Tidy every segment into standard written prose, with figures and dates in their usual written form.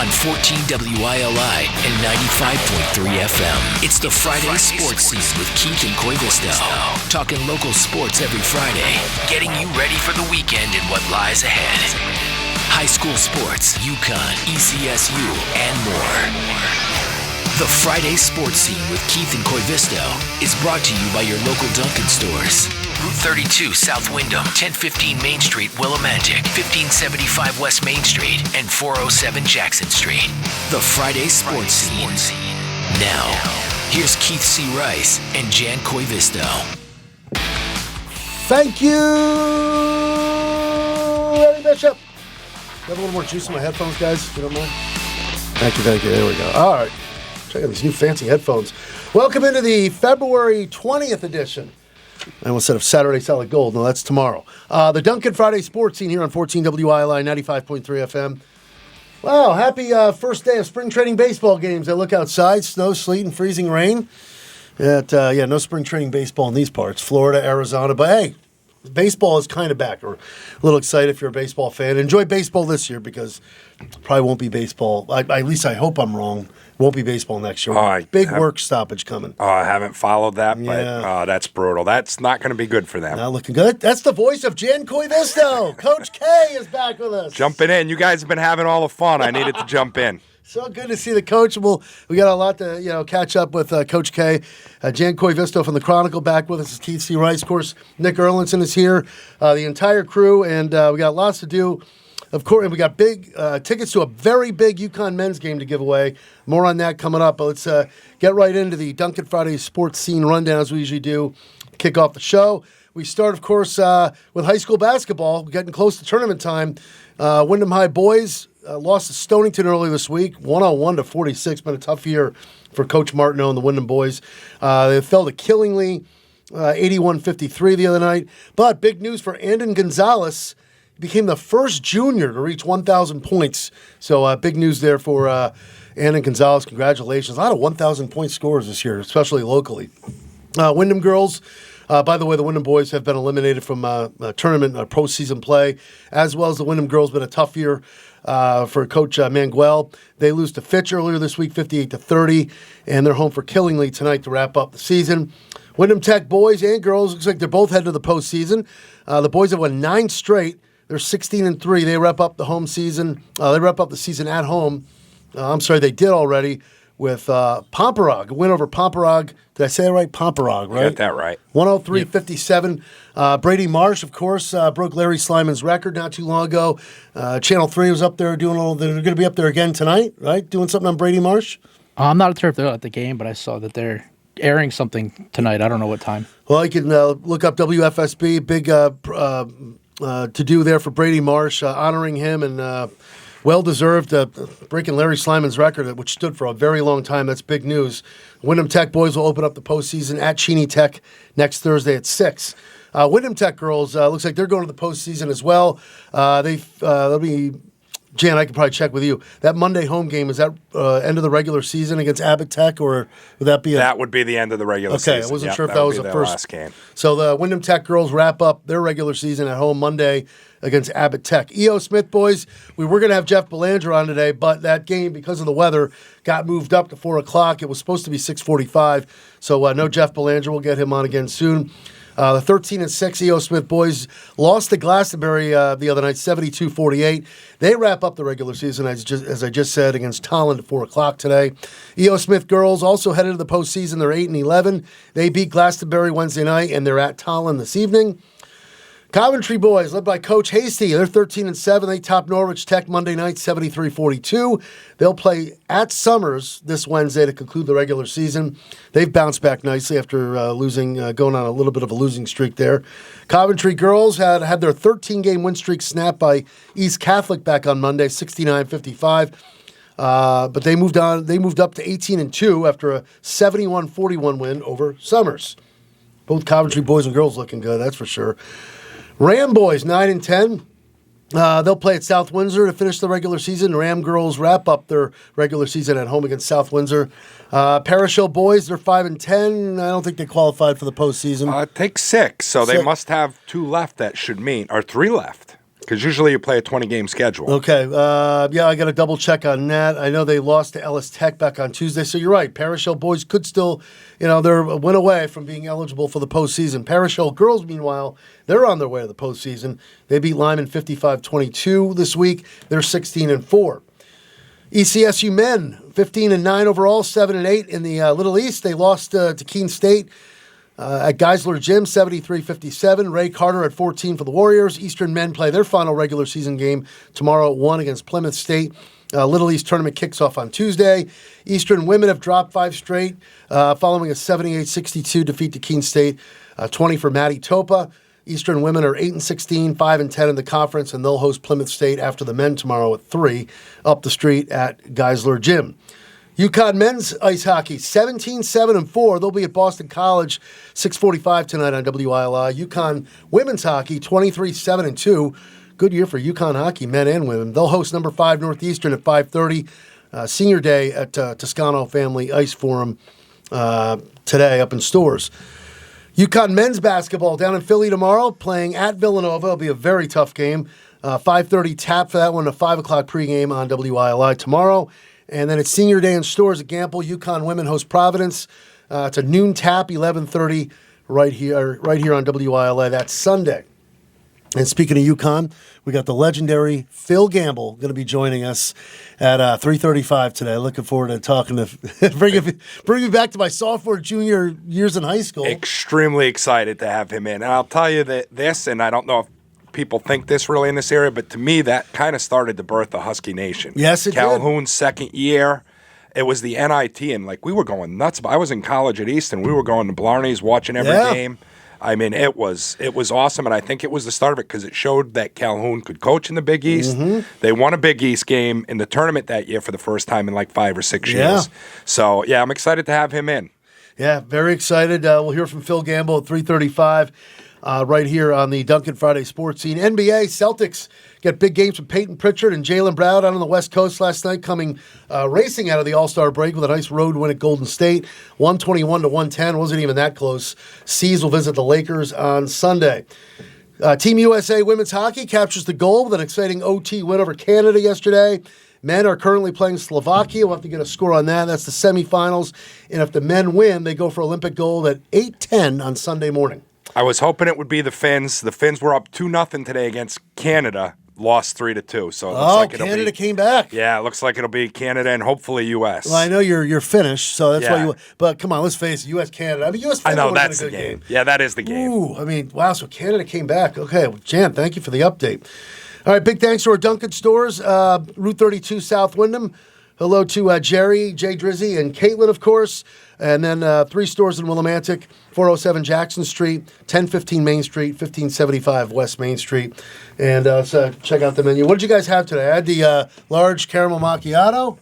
on 14 WILI and 95.3 FM. It's the Friday Sports Scene with Keith and Koivisto. Talking local sports every Friday, getting you ready for the weekend and what lies ahead. High school sports, UConn, ECSU, and more. The Friday Sports Scene with Keith and Koivisto is brought to you by your local Dunkin' stores. Route 32 South Windham, 1015 Main Street, Willimantic, 1575 West Main Street, and 407 Jackson Street. The Friday Sports Scene. Now, here's Keith C. Rice and Jan Koivisto. Thank you, Eddie Bishop. Have a little more juice in my headphones, guys, if you don't mind. Thank you. There we go. All right. Check out these new fancy headphones. Welcome into the February 20th edition. I almost said of Saturday Solid Gold. No, that's tomorrow. The Dunkin' Friday Sports Scene here on 14 WILI 95.3 FM. Wow, happy first day of spring training baseball games. I look outside, snow, sleet, and freezing rain. No spring training baseball in these parts. Florida, Arizona. But hey, baseball is kind of back. We're a little excited if you're a baseball fan. Enjoy baseball this year because probably won't be baseball. At least I hope I'm wrong. Won't be baseball next year. Big work stoppage coming. I haven't followed that, but that's brutal. That's not going to be good for them. Not looking good. That's the voice of Jan Koivisto. Coach K is back with us. Jumping in. You guys have been having all the fun. I needed to jump in. So good to see the coach. We got a lot to catch up with Coach K. Jan Koivisto from the Chronicle back with us. Is Keith C. Rice. Of course, Nick Erlinson is here. The entire crew, and we got lots to do. Of course, and we got big tickets to a very big UConn men's game to give away. More on that coming up. But let's get right into the Dunkin' Friday Sports Scene rundown as we usually do. Kick off the show. We start, of course, with high school basketball. We're getting close to tournament time. Wyndham High boys lost to Stonington earlier this week, 101-46. Been a tough year for Coach Martineau and the Wyndham boys. They fell to Killingly, 81-53 the other night. But big news for Andon Gonzalez. He became the first junior to reach 1,000 points. So big news there for Andon Gonzalez. Congratulations. A lot of 1,000-point scores this year, especially locally. Wyndham girls. By the way, the Wyndham boys have been eliminated from tournament postseason play, as well as the Wyndham girls. Been a tough year for Coach Manguel. They lose to Fitch earlier this week, 58-30, and they're home for Killingly tonight to wrap up the season. Wyndham Tech boys and girls, looks like they're both headed to the postseason. The boys have won 9 straight. They're 16-3. They wrap up the home season. They wrap up the season at home. They did already with Pomperog, a win over Pomperog. Did I say it right? Pomperog, right? You got that right. 103-57. Brady Marsh, of course, broke Larry Slyman's record not too long ago. Channel 3 was up there doing all. They're going to be up there again tonight, right? Doing something on Brady Marsh? I'm not sure if they're at the game, but I saw that they're airing something tonight. I don't know what time. Well, you can look up WFSB, big to do there for Brady Marsh, honoring him and well-deserved, breaking Larry Slyman's record, which stood for a very long time. That's big news. Wyndham Tech boys will open up the postseason at Cheney Tech next Thursday at 6. Wyndham Tech girls, looks like they're going to the postseason as well. They'll be... Jan, I could probably check with you. That Monday home game, is that end of the regular season against Abbott Tech, or would that be That would be the end of the regular season. Okay, I wasn't sure if that was the first last game. So the Wyndham Tech girls wrap up their regular season at home Monday against Abbott Tech. E.O. Smith boys, we were going to have Jeff Belanger on today, but that game, because of the weather, got moved up to 4 o'clock. It was supposed to be 6:45, so no Jeff Belanger. We'll get him on again soon. The 13-6 E.O. Smith boys lost to Glastonbury the other night, 72-48. They wrap up the regular season, as I just said, against Tolland at 4 o'clock today. E.O. Smith girls also headed to the postseason. They're 8-11. They beat Glastonbury Wednesday night, and they're at Tolland this evening. Coventry boys, led by Coach Hasty, they're 13-7. They top Norwich Tech Monday night, 73-42. They'll play at Summers this Wednesday to conclude the regular season. They've bounced back nicely after going on a little bit of a losing streak there. Coventry girls had their 13-game win streak snapped by East Catholic back on Monday, 69-55. But they moved on. They moved up to 18-2 after a 71-41 win over Summers. Both Coventry boys and girls looking good, that's for sure. Ram boys, 9-10. They'll play at South Windsor to finish the regular season. Ram girls wrap up their regular season at home against South Windsor. Parish Hill boys, they're 5-10. I don't think they qualified for the postseason. Take 6, so they must have 2 left that should mean, or 3 left. Because usually you play a 20-game schedule. Okay. I got to double check on that. I know they lost to Ellis Tech back on Tuesday. So you're right. Parish Hill boys could still, they're a win away from being eligible for the postseason. Parish Hill girls, meanwhile, they're on their way to the postseason. They beat Lyman 55-22 this week. They're 16-4. ECSU men, 15-9 overall, 7-8 in the Little East. They lost to Keene State. At Geisler Gym, 73-57. Ray Carter at 14 for the Warriors. Eastern men play their final regular season game tomorrow at 1 against Plymouth State. Little East tournament kicks off on Tuesday. Eastern women have dropped 5 straight following a 78-62 defeat to Keene State, 20 for Maddie Topa. Eastern women are 8-16, 5-10 in the conference, and they'll host Plymouth State after the men tomorrow at 3 up the street at Geisler Gym. UConn men's ice hockey, 17-7-4. They'll be at Boston College, 6:45 tonight on WILI. UConn women's hockey, 23-7-2. Good year for UConn hockey, men and women. They'll host number 5 Northeastern at 5:30. Senior day at Toscano Family Ice Forum today up in Stores. UConn men's basketball down in Philly tomorrow, playing at Villanova. It'll be a very tough game. 5:30 tap for that one, a 5 o'clock pregame on WILI tomorrow. And then it's senior day in Stores at Gamble. UConn women host Providence. It's a noon tap, 11:30, right here on WILA. That's Sunday. And speaking of UConn, we got the legendary Phil Gamble going to be joining us at 3:35 today. Looking forward to talking to bring me back to my sophomore, junior years in high school. Extremely excited to have him in. And I'll tell you that this, and I don't know if people think this really in this area, but to me, that kind of started the birth of Husky Nation. Yes, it did. Calhoun's second year, it was the NIT, and we were going nuts. I was in college at Easton. We were going to Blarney's, watching every game. I mean, it was awesome, and I think it was the start of it because it showed that Calhoun could coach in the Big East. Mm-hmm. They won a Big East game in the tournament that year for the first time in 5 or 6 years. So, I'm excited to have him in. Yeah, very excited. We'll hear from Phil Gamble at 3:35. Right here on the Duncan Friday Sports Scene. NBA, Celtics get big games from Peyton Pritchard and Jaylen Brown out on the West Coast last night, coming racing out of the All-Star break with a nice road win at Golden State, 121-110. Wasn't even that close. C's will visit the Lakers on Sunday. Team USA women's hockey captures the gold with an exciting OT win over Canada yesterday. Men are currently playing Slovakia. We'll have to get a score on that. That's the semifinals. And if the men win, they go for Olympic gold at 8:10 on Sunday morning. I was hoping it would be the Finns. The Finns were up 2-0 today against Canada, lost 3-2. So it looks like Canada came back. Yeah, it looks like it'll be Canada and hopefully U.S. Well, I know you're Finnish, so that's why you. But come on, let's face it, U.S. Canada. I mean, U.S. Finland. I know that's the game. Yeah, that is the game. Ooh, I mean, wow. So Canada came back. Okay, well, Jan, thank you for the update. All right, big thanks to our Dunkin' stores, Route 32 South Wyndham. Hello to Jerry, Jay Drizzy, and Caitlin, of course. And then 3 stores in Willimantic, 407 Jackson Street, 1015 Main Street, 1575 West Main Street. And so check out the menu. What did you guys have today? I had the large caramel macchiato.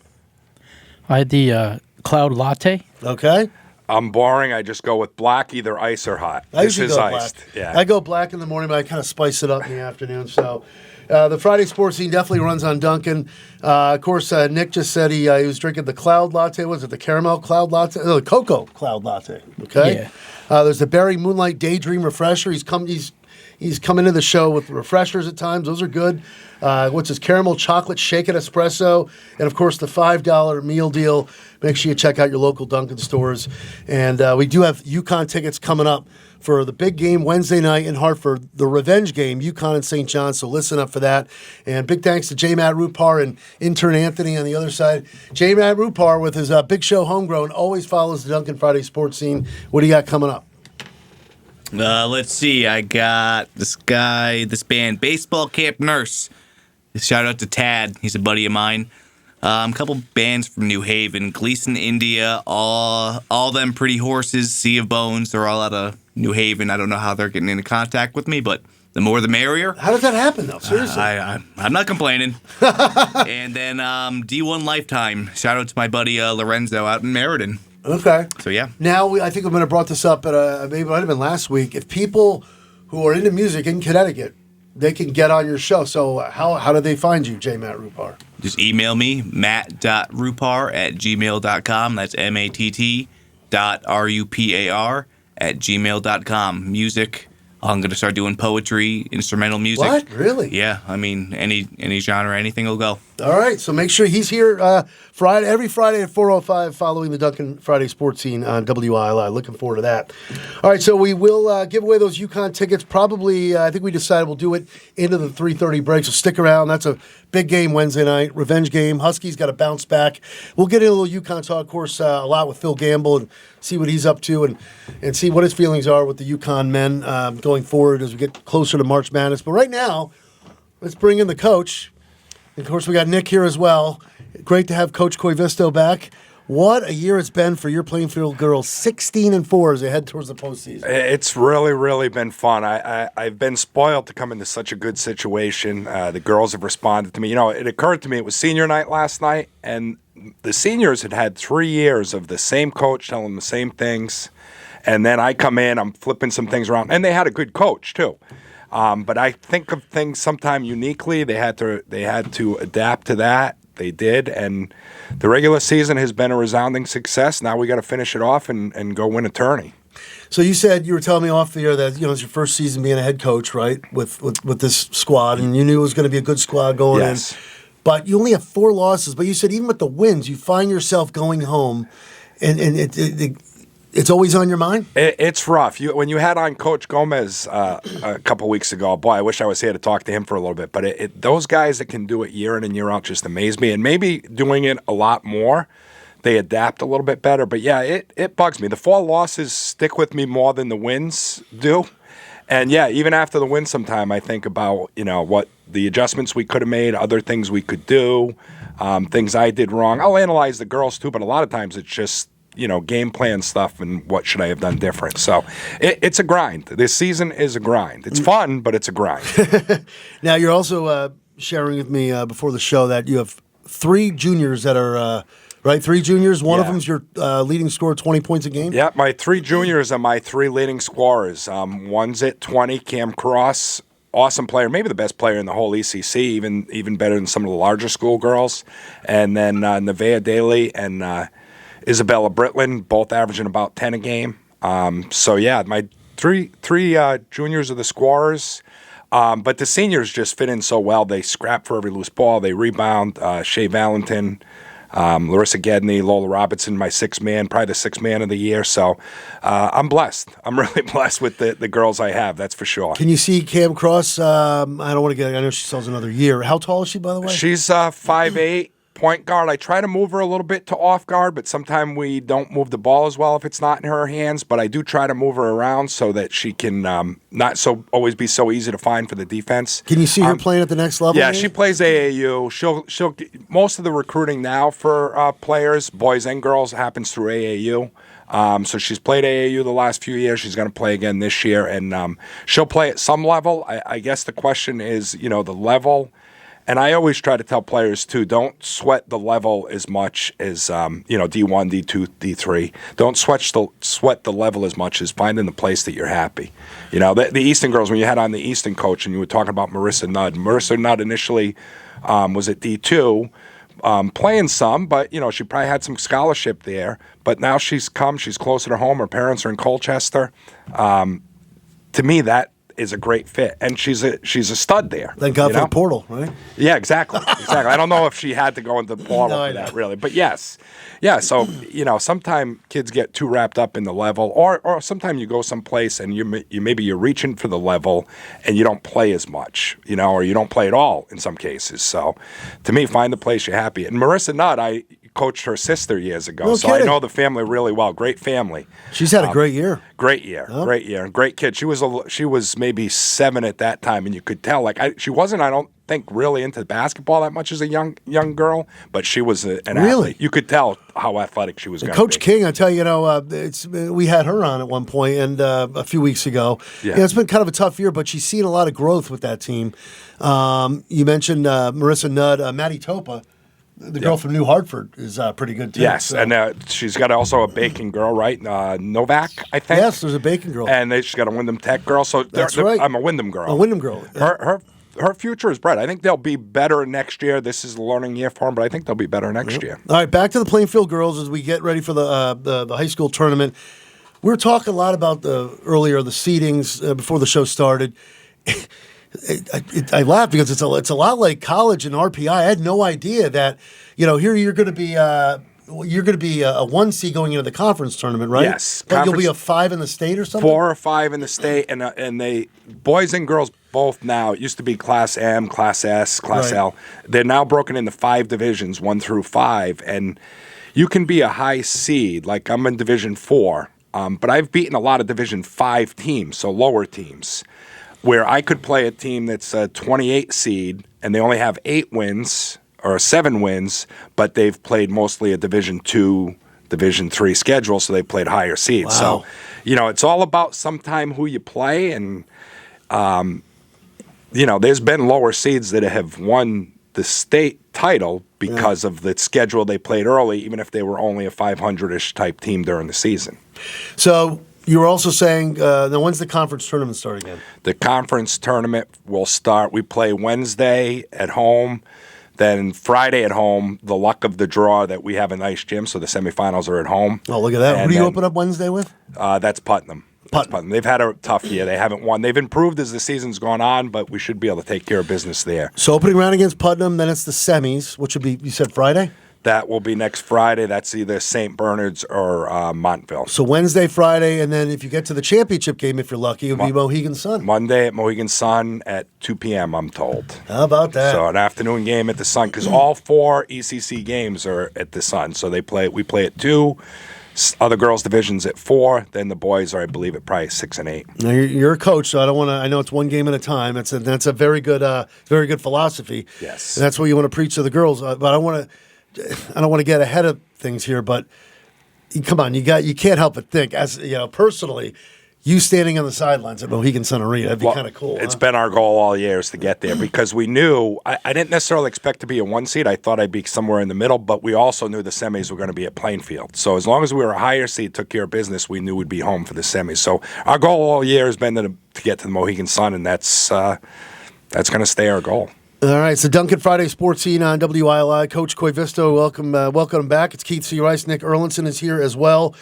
I had the cloud latte. Okay. I'm boring. I just go with black, either ice or hot. This is iced. Black. Yeah. I go black in the morning, but I kind of spice it up in the afternoon. So the Friday Sports Scene definitely runs on Dunkin'. Of course, Nick just said he was drinking the cloud latte. Was it the caramel cloud latte? No, the cocoa cloud latte. Okay. Yeah. There's the Berry Moonlight Daydream Refresher. He's come into the show with refreshers at times. Those are good. What's his caramel chocolate shaken espresso, and of course the $5 meal deal. Make sure you check out your local Dunkin' stores. And we do have UConn tickets coming up for the big game Wednesday night in Hartford, the revenge game, UConn and St. John. So listen up for that. And big thanks to J. Matt Rupar and intern Anthony on the other side. J. Matt Rupar with his Big Show Homegrown always follows the Duncan Friday Sports Scene. What do you got coming up? Let's see. I got this band, Baseball Camp Nurse. Shout out to Tad. He's a buddy of mine. A couple bands from New Haven, Gleason, India, all them Pretty Horses, Sea of Bones. They're all out of New Haven. I don't know how they're getting into contact with me, but the more the merrier. How does that happen, though? Seriously. I'm not complaining. And then D1 Lifetime. Shout out to my buddy Lorenzo out in Meriden. Okay. So, yeah. Now, I think I'm going to brought this up, maybe it might have been last week. If people who are into music in Connecticut, they can get on your show. So how do they find you, J. Matt Rupar? Just email me, matt.rupar@gmail.com. That's matt.rupar@gmail.com. Music, I'm going to start doing poetry, instrumental music. What? Really? Yeah, I mean, any genre, anything will go. All right, so make sure he's here every Friday at 4:05 following the Duncan Friday Sports Scene on WILI. Looking forward to that. All right, so we will give away those UConn tickets. Probably, I think we decided we'll do it into the 3:30 break, so stick around. That's a big game Wednesday night, revenge game. Huskies got to bounce back. We'll get into a little UConn talk, of course, a lot with Phil Gamble and see what he's up to and see what his feelings are with the UConn men going forward as we get closer to March Madness. But right now, let's bring in the coach. Of course, we got Nick here as well. Great to have Coach Koivisto back. What a year it's been for your Plainfield girls, 16-4 as they head towards the postseason. It's really, really been fun. I've been spoiled to come into such a good situation. The girls have responded to me. You know, it occurred to me it was senior night last night, and the seniors had 3 years of the same coach telling them the same things. And then I come in, I'm flipping some things around. And they had a good coach, too. But I think of things sometime uniquely. They had to adapt to that. They did, and the regular season has been a resounding success. Now we got to finish it off and go win a tourney. So you said, you were telling me off the air that, it's your first season being a head coach, right, with this squad, and you knew it was going to be a good squad going in. But you only have 4 losses. But you said even with the wins, you find yourself going home, and it's always on your mind? It's rough. When you had on Coach Gomez a couple weeks ago, boy, I wish I was here to talk to him for a little bit. But those guys that can do it year in and year out just amaze me. And maybe doing it a lot more, they adapt a little bit better. But, yeah, it bugs me. The 4 losses stick with me more than the wins do. And, yeah, even after the win sometime, I think about, what the adjustments we could have made, other things we could do, things I did wrong. I'll analyze the girls, too, but a lot of times it's just, game plan stuff and what should I have done different. So it's a grind. This season is a grind. It's fun, but it's a grind. Now, you're also sharing with me before the show that you have 3 juniors that are, right, 3 juniors. One of them's your leading scorer, 20 points a game? Yeah, my 3 juniors are my 3 leading scorers. One's at 20, Cam Cross. Awesome player, maybe the best player in the whole ECC, even better than some of the larger school girls. And then Nevaeh Daly and Isabella Britland, both averaging about 10 a game. So, yeah, my three juniors are the scorers. But the seniors just fit in so well. They scrap for every loose ball. They rebound. Shea Valentin, Larissa Gedney, Lola Robinson, my 6th man, probably the 6th man of the year. So I'm blessed. I'm really blessed with the girls I have, that's for sure. Can you see Cam Cross? I know she sells another year. How tall is she, by the way? She's 5'8". Point guard. I try to move her a little bit to off guard, but sometimes we don't move the ball as well if it's not in her hands. But I do try to move her around so that she can not always be so easy to find for the defense. Can you see her playing at the next level? Yeah, she plays AAU. She'll most of the recruiting now for players, boys and girls, happens through AAU. So she's played AAU the last few years. She's going to play again this year, and she'll play at some level. I guess the question is, the level. And I always try to tell players, too, don't sweat the level as much as, D1, D2, D3. Don't sweat the level as much as finding the place that you're happy. The Easton girls, when you had on the Easton coach and you were talking about Marissa Nudd initially was at D2, playing some, but, she probably had some scholarship there. But now she's closer to home. Her parents are in Colchester. To me, that is a great fit, and she's a stud there. Thank God for the portal, right? Yeah, exactly. I don't know if she had to go into the portal for that, really, but yes. Yeah, so, sometimes kids get too wrapped up in the level, or sometimes you go someplace and you're reaching for the level and you don't play as much, or you don't play at all in some cases. So, to me, find the place you're happy. And Marissa Nutt, I coached her sister years ago, no so kidding. I know the family really well. Great family. She's had a great year. Great year, and great kid. She was maybe 7 at that time, and you could tell she wasn't. I don't think really into basketball that much as a young girl, but she was an athlete. You could tell how athletic she was going to be. Coach King, I tell you, we had her on at one point and a few weeks ago. Yeah. It's been kind of a tough year, but she's seen a lot of growth with that team. You mentioned Marissa Nudd, Maddie Topa. The girl from New Hartford is pretty good, too. Yes, so. And she's got also a Bacon girl, right? Novak, I think. Yes, there's a Bacon girl. And she's got a Wyndham Tech girl. So that's right. I'm a Wyndham girl. A Wyndham girl. Her future is bright. I think they'll be better next year. This is a learning year for them, but I think they'll be better next year. All right, back to the Plainfield girls as we get ready for the high school tournament. We were talking a lot about the seedings before the show started. I laugh because it's a lot like college and RPI. I had no idea that here you're going to be a 1 seed going into the conference tournament, right? Yes, but you'll be a 5 in the state or something. 4 or 5 in the state, and they boys and girls both now. It used to be Class M, Class S, Class Right. L. They're now broken into 5 divisions, 1 through 5, and you can be a high seed. Like I'm in Division 4, but I've beaten a lot of Division 5 teams, so lower teams, where I could play a team that's a 28 seed and they only have 8 wins or 7 wins, but they've played mostly a Division 2, Division 3 schedule, so they played higher seeds. Wow. So, it's all about sometime who you play, and there's been lower seeds that have won the state title because of the schedule they played early, even if they were only a 500-ish type team during the season. So you were also saying, now when's the conference tournament start again? The conference tournament will start. We play Wednesday at home, then Friday at home. The luck of the draw that we have a nice gym, so the semifinals are at home. Oh, look at that. And Who do you then, open up Wednesday with? That's Putnam. Putnam. They've had a tough year. They haven't won. They've improved as the season's gone on, but we should be able to take care of business there. So opening round against Putnam, then it's the semis, which would be, you said Friday? That will be next Friday. That's either St. Bernard's or Montville. So Wednesday, Friday, and then if you get to the championship game, if you're lucky, it would be Mohegan Sun. Monday at Mohegan Sun at 2 p.m., I'm told. How about that? So an afternoon game at the Sun, because all 4 ECC games are at the Sun. So we play at 2, other girls' divisions at 4, then the boys are, I believe, at probably 6 and 8. Now you're a coach, so I don't want to. I know it's one game at a time. That's a very good philosophy. Yes, and that's what you want to preach to the girls. But I don't want to get ahead of things here. But come on, you can't help but think, as personally, you standing on the sidelines at Mohegan Sun Arena, that'd be kind of cool. It's been our goal all year is to get there because we knew I didn't necessarily expect to be a 1 seed. I thought I'd be somewhere in the middle, but we also knew the semis were going to be at Plainfield. So as long as we were a higher seed, took care of business, we knew we'd be home for the semis. So our goal all year has been to get to the Mohegan Sun, and that's going to stay our goal. All right, so Duncan Friday Sports Scene on WILI. Coach Koivisto, welcome back. It's Keith C. Rice. Nick Erlinson is here as well.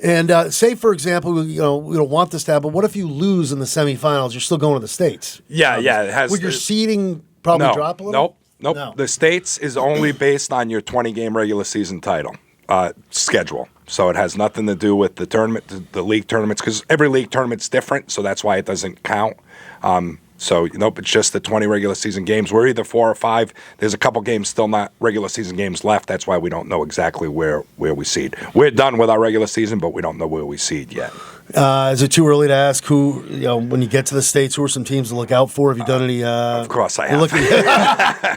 And say, for example, we don't want this to happen, but what if you lose in the semifinals? You're still going to the States. Yeah. It has. Would your seeding probably drop a little? Nope. No. The States is only based on your 20-game regular season title schedule. So it has nothing to do with the tournament, the league tournaments, because every league tournament's different, so that's why it doesn't count. So, it's just the 20 regular season games. We're either 4 or 5. There's a couple games still not regular season games left. That's why we don't know exactly where we seed. We're done with our regular season, but we don't know where we seed yet. Is it too early to ask who, when you get to the States, who are some teams to look out for? Have you done any? Of course I have.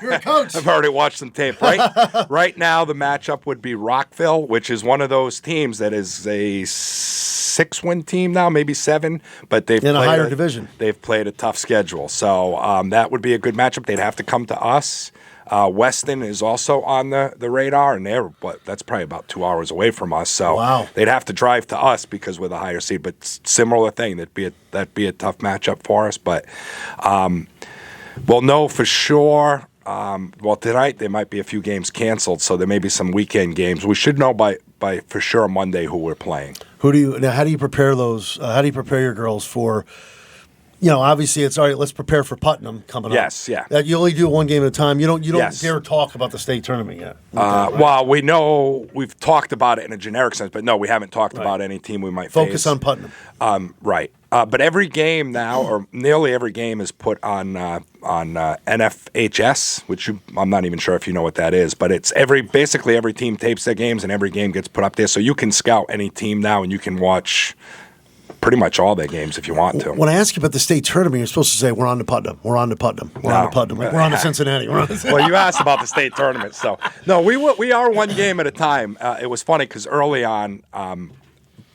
You're a coach. I've already watched some tape. Right now, the matchup would be Rockville, which is one of those teams that is a 6-win team now, maybe 7, but they've in played a higher division. They've played a tough schedule, so that would be a good matchup. They'd have to come to us. Weston is also on the radar, and that's probably about 2 hours away from us. So wow. They'd have to drive to us because we're the higher seed. But similar thing, that'd be a tough matchup for us. But we'll know for sure. Tonight there might be a few games canceled, so there may be some weekend games. We should know by for sure Monday who we're playing. How do you prepare those? How do you prepare your girls for? Obviously it's all right. Let's prepare for Putnam coming up. Yes, yeah. You only do one game at a time. You don't Yes. dare talk about the state tournament yet. Well, we know we've talked about it in a generic sense, but no, we haven't talked about any team we might focus face. on Putnam. Right. But every game now, or nearly every game, is put on NFHS, which I'm not even sure if you know what that is. But it's basically every team tapes their games, and every game gets put up there. So you can scout any team now, and you can watch pretty much all their games if you want to. When I ask you about the state tournament, you're supposed to say, we're on to Putnam. We're on to Putnam. We're on to Putnam. Like, we're on to Cincinnati. Well, you asked about the state tournament. So, no, we are one game at a time. It was funny because early on,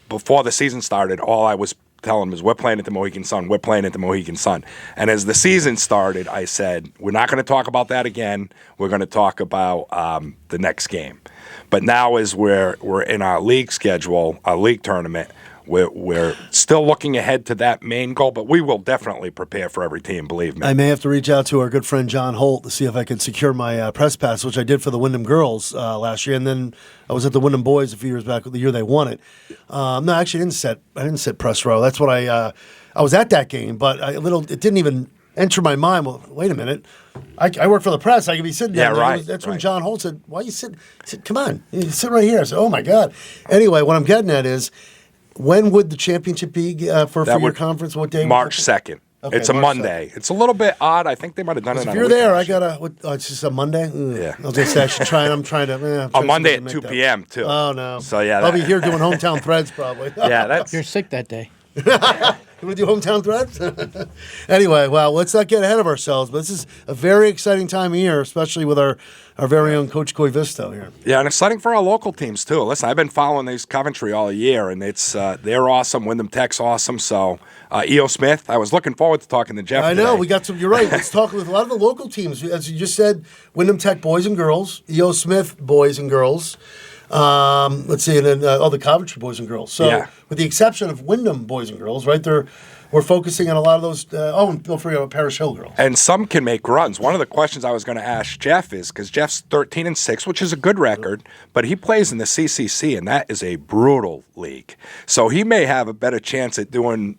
before the season started, all I was telling them was, we're playing at the Mohegan Sun. We're playing at the Mohegan Sun. And as the season started, I said, we're not going to talk about that again. We're going to talk about the next game. But now as we're in our league schedule, our league tournament, we're still looking ahead to that main goal, but we will definitely prepare for every team, believe me. I may have to reach out to our good friend John Holt to see if I can secure my press pass, which I did for the Wyndham girls last year, and then I was at the Wyndham boys a few years back, the year they won it. No, actually, I didn't sit press row. That's what I was at that game, but it didn't even enter my mind. Well, wait a minute. I work for the press. I could be sitting there. Yeah, right. That's when John Holt said, "Why you sit?" He said, "Come on, you sit right here." I said, "Oh my God." Anyway, what I'm getting at is, when would the championship be for your conference? What day? March 2nd. Okay, it's a March Monday. 2nd. It's a little bit odd. I think they might have done it on If you're there, I gotta. It's just a Monday. Yeah. I was gonna say I should try. I'm trying to. On Monday at 2 p.m. too. Oh no. So yeah, I'll be here doing hometown threads probably. Yeah, that's. You're sick that day. You want to do hometown threads? Anyway, well, let's not get ahead of ourselves. But this is a very exciting time of year, especially with our very own Coach Koivisto here. Yeah, and exciting for our local teams too. Listen, I've been following these Coventry all year, and it's they're awesome. Wyndham Tech's awesome. So E.O. Smith, I was looking forward to talking to Jeff. I know today. we got some. You're right. Let's talk with a lot of the local teams, as you just said. Wyndham Tech boys and girls, E.O. Smith boys and girls. Let's see, and then the Coventry boys and girls. So, Yeah. with the exception of Wyndham boys and girls, right there, we're focusing on a lot of those. And don't forget about Parish Hill girls. And some can make runs. One of the questions I was going to ask Jeff is, because Jeff's 13-6, which is a good record, but he plays in the CCC, and that is a brutal league. So he may have a better chance at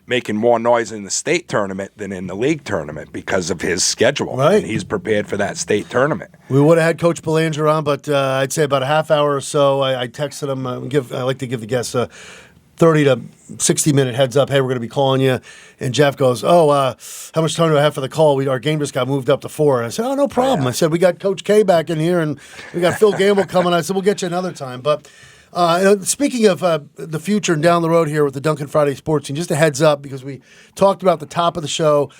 making more noise in the state tournament than in the league tournament because of his schedule. Right. And he's prepared for that state tournament. We would have had Coach Belanger on, but I'd say about a half hour or so. I texted him. I like to give the guests a 30 to 60-minute heads up. Hey, we're going to be calling you. And Jeff goes, how much time do I have for the call? Our game just got moved up to 4. And I said, no problem. Yeah. I said, we got Coach K back in here, and we got Phil Gamble coming. I said, we'll get you another time. But speaking of the future and down the road here with the Duncan Friday Sports Team, just a heads up, because we talked about the top of the show,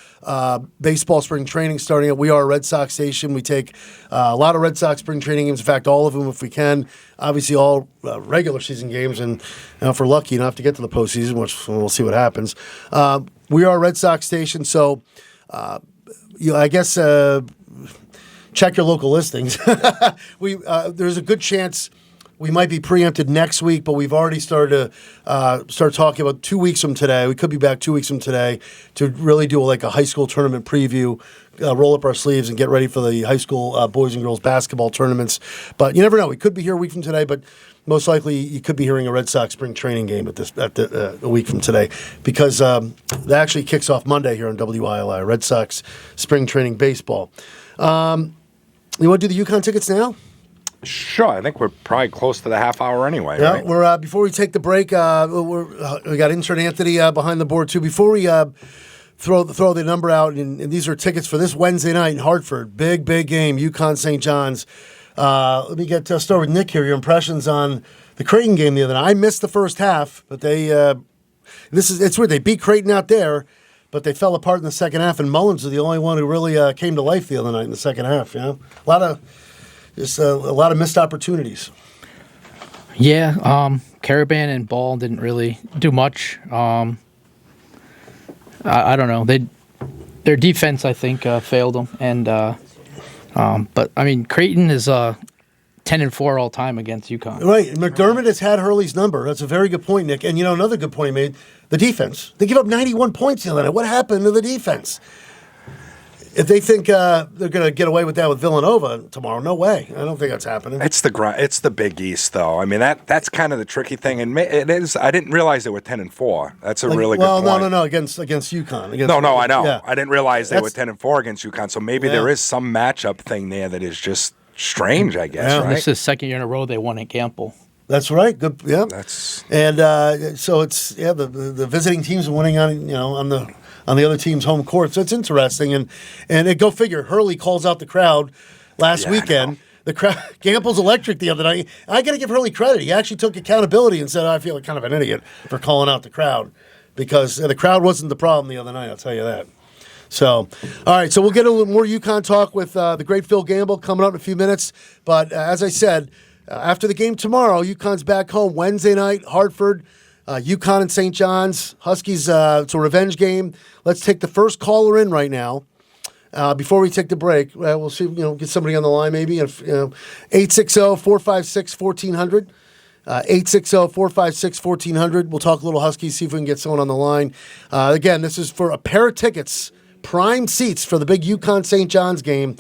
baseball spring training starting at We Are a Red Sox Station. We take a lot of Red Sox spring training games, in fact, all of them if we can. Obviously, all regular season games, and if we're lucky enough to get to the postseason, which we'll see what happens. We Are a Red Sox Station, so I guess check your local listings. There's a good chance we might be preempted next week, but we've already started to start talking about 2 weeks from today. We could be back 2 weeks from today to really do like a high school tournament preview, roll up our sleeves and get ready for the high school boys and girls basketball tournaments. But you never know. We could be here a week from today, but most likely you could be hearing a Red Sox spring training game a week from today, because that actually kicks off Monday here on WILI, Red Sox spring training baseball. You want to do the UConn tickets now? Sure, I think we're probably close to the half hour anyway. Yeah, right? we're before we take the break, we got intern Anthony behind the board too. Before we throw the number out, and these are tickets for this Wednesday night in Hartford, big game, UConn St. John's. Let me start with Nick here. Your impressions on the Creighton game the other night. I missed the first half, but it's weird. They beat Creighton out there, but they fell apart in the second half, and Mullins was the only one who really came to life the other night in the second half. Yeah, a lot of missed opportunities. Yeah, Caravan and Ball didn't really do much. I don't know. Their defense, I think, failed them. And but I mean, Creighton is 10-4 all time against UConn. Right, and McDermott has had Hurley's number. That's a very good point, Nick. And another good point he made: the defense. They give up 91 points the other night. What happened to the defense? If they think they're going to get away with that with Villanova tomorrow, no way. I don't think that's happening. It's the Big East, though. I mean, that's kind of the tricky thing, and it is. I didn't realize they were 10-4. That's a really good point. Well, no, against UConn. No, I know. Yeah. I didn't realize they were 10-4 against UConn. So maybe there is some matchup thing there that is just strange. I guess. Yeah. Right? This is the second year in a row they won at Gamble. That's right. Good. Yeah. And so it's the visiting teams are winning on the other team's home court. So it's interesting. And go figure, Hurley calls out the crowd last weekend. The crowd, Gamble's electric the other night. I got to give Hurley credit. He actually took accountability and said, I feel like kind of an idiot for calling out the crowd, because the crowd wasn't the problem the other night, I'll tell you that. So, all right, so we'll get a little more UConn talk with the great Phil Gamble coming up in a few minutes. But as I said, after the game tomorrow, UConn's back home Wednesday night, Hartford. UConn and St. John's. Huskies, it's a revenge game. Let's take the first caller in right now. Before we take the break, we'll see, get somebody on the line maybe. 860-456-1400. 860-456-1400. We'll talk a little Huskies, see if we can get someone on the line. Again, this is for a pair of tickets, prime seats for the big UConn St. John's game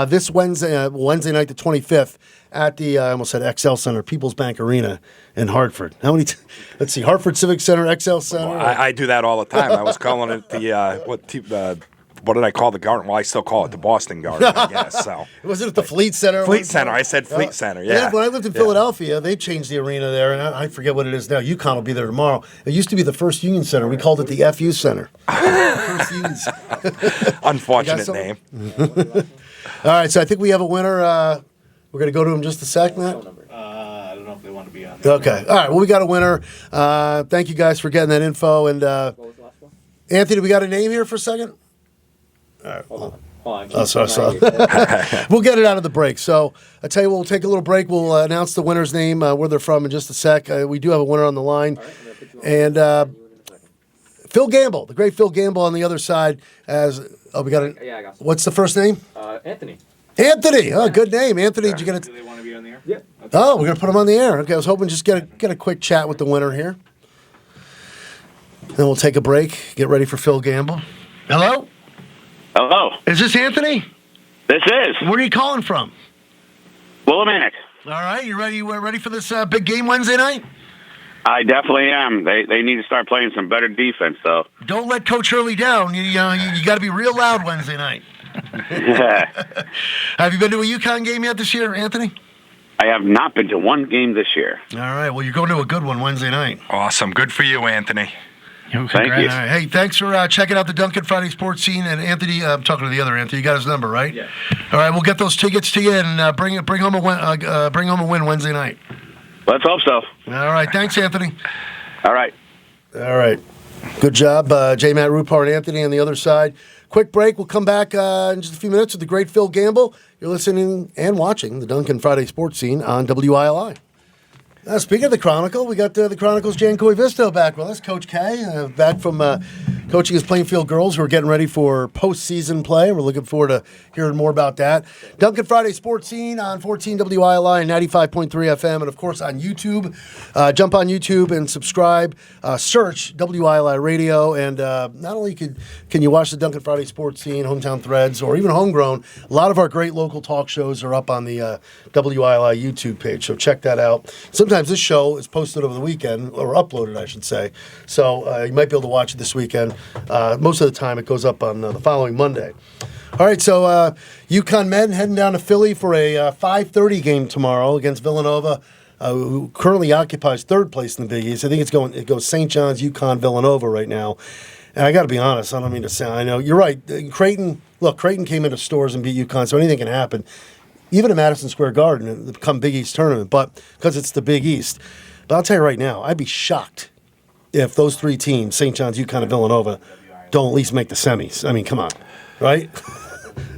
this Wednesday night, the 25th, at the, I almost said XL Center, People's Bank Arena in Hartford. How many? Let's see, Hartford Civic Center, XL Center. Well, I do that all the time. I was calling it what did I call the Garden? Well, I still call it the Boston Garden, I guess. So Wasn't it the Fleet Center? Fleet Center. I said Fleet Center. Yeah. When I lived in Philadelphia, they changed the arena there, and I forget what it is now. UConn will be there tomorrow. It used to be the First Union Center. We called it the FU Center. First Union Center. Unfortunate name. All right, so I think we have a winner. We're going to go to him in just a sec, Matt. I don't know if they want to be on there. Okay. All right. Well, we got a winner. Thank you guys for getting that info. And Anthony, we got a name here for a second? All right. Hold on. Sorry. We'll get it out of the break. So I tell you, we'll take a little break. We'll announce the winner's name, where they're from, in just a sec. We do have a winner on the line. And Phil Gamble, the great Phil Gamble on the other side. We got it. Yeah, I got some. What's the first name? Anthony. Anthony. Oh, good name. Anthony, did you get it? Do they want to be on the air? Yeah. Oh, we're going to put him on the air. Okay, I was hoping just get a quick chat with the winner here. Then we'll take a break, get ready for Phil Gamble. Hello? Hello, Is this Anthony? this is Where are you calling from? Willimantic. All right, you ready? We're ready for this big game Wednesday night? I definitely am. They need to start playing some better defense, though. Don't let Coach Hurley down. You got to be real loud Wednesday night. Have you been to a UConn game yet this year, Anthony? I have not been to one game this year. All right, well, you're going to a good one Wednesday night. Awesome. Good for you, Anthony. Thank you. All right, hey, thanks for checking out the Duncan Friday Sports Scene. And Anthony, I'm talking to the other Anthony. You got his number, right? Yeah. All right, we'll get those tickets to you and bring home a win Wednesday night. Let's hope so. All right, thanks, Anthony. All right. All right, good job, J. Matt Rupar and Anthony on the other side. Quick break. We'll come back in just a few minutes with the great Phil Gamble. You're listening and watching the Duncan Friday Sports Scene on WILI. Speaking of the Chronicle, we got the Chronicle's Jan Koivisto back with us. Coach K, back from coaching his Plainfield girls who are getting ready for postseason play. We're looking forward to hearing more about that. Duncan Friday Sports Scene on 14 WILI and 95.3 FM, and of course on YouTube. Jump on YouTube and subscribe. Search WILI Radio, and not only can you watch the Duncan Friday Sports Scene, Hometown Threads, or even Homegrown, a lot of our great local talk shows are up on the WILI YouTube page, so check that out. Sometimes this show is posted over the weekend, or uploaded, I should say. So you might be able to watch it this weekend. Most of the time, it goes up on the following Monday. All right, so UConn men heading down to Philly for a 5:30 game tomorrow against Villanova, who currently occupies third place in the Big East. I think it goes St. John's, UConn, Villanova right now. And I got to be honest, I don't mean to sound. I know you're right. Creighton came into stores and beat UConn, so anything can happen. Even at Madison Square Garden, it become Big East tournament, but because it's the Big East. But I'll tell you right now, I'd be shocked if those three teams, St. John's, UConn, and Villanova, don't at least make the semis. I mean, come on, right?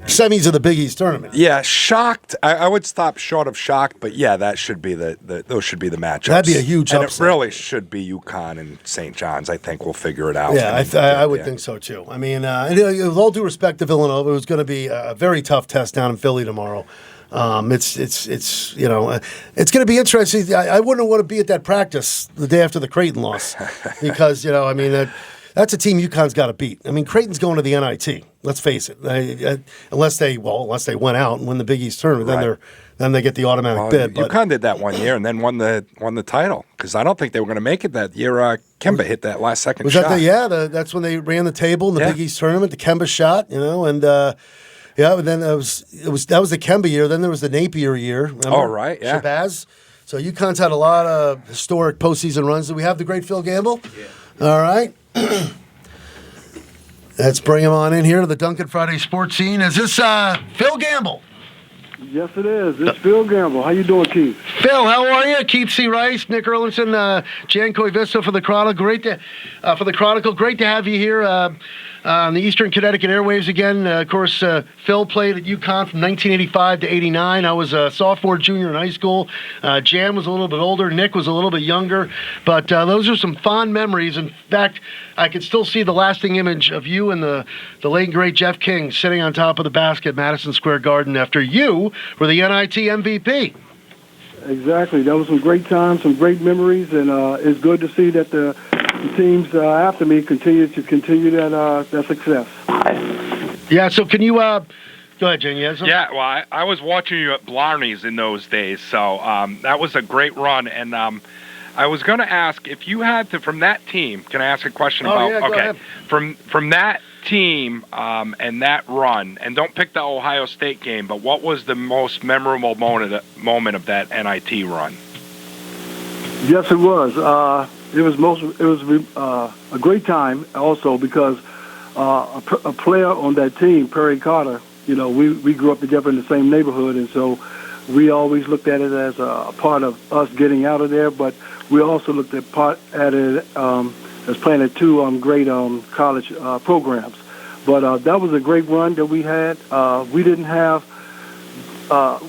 Semis of the Big East tournament. Yeah, shocked. I would stop short of shocked, but yeah, that should be those should be the matchups. That'd be a huge and upset. It really should be UConn and St. John's. I think we'll figure it out. Yeah, I would think so too. I mean, and with all due respect to Villanova, it was going to be a very tough test down in Philly tomorrow. It's it's going to be interesting. I wouldn't want to be at that practice the day after the Creighton loss because I mean that's a team UConn's got to beat. I mean Creighton's going to the NIT. Let's face it. Unless they went out and win the Big East tournament, Right. then they get the automatic bid. But UConn did that one year and then won the title because I don't think they were going to make it that year. Kemba hit that last second shot. That's when they ran the table in the Big East tournament. The Kemba shot, and. Yeah, but then that was the Kemba year. Then there was the Napier year. Remember? Oh, right, yeah. Shabazz. So UConn's had a lot of historic postseason runs. Do we have the great Phil Gamble? Yeah. All right. Let's bring him on in here to the Duncan Friday Sports Scene. Is this Phil Gamble? Yes, it is. It's Phil Gamble. How you doing, Keith? Phil, how are you? Keith C. Rice, Nick Erlinson, Jan Koivisto for the Chronicle. Great to have you here on the Eastern Connecticut airwaves again. Of course, Phil played at UConn from 1985 to 89. I was a sophomore, junior in high school. Jan was a little bit older. Nick was a little bit younger. But those are some fond memories. In fact, I can still see the lasting image of you and the late and great Jeff King sitting on top of the basket at Madison Square Garden after you were the NIT MVP. exactly. That was some great times, some great memories, and it's good to see that the teams after me continue that success. Yeah. So can you go ahead, Jen? Yeah, well, I was watching you at Blarney's in those days, so that was a great run. And I was going to ask if you had to, from that team, can I ask a question about? Yeah, go ahead. From that team and that run, and don't pick the Ohio State game, but what was the most memorable moment of that NIT run? Yes, it was. It was a great time also because a player on that team, Perry Carter. You know, we grew up together in the same neighborhood, and so we always looked at it as a part of us getting out of there. But we also looked at it as playing at two great college programs. But that was a great run that we had. We didn't have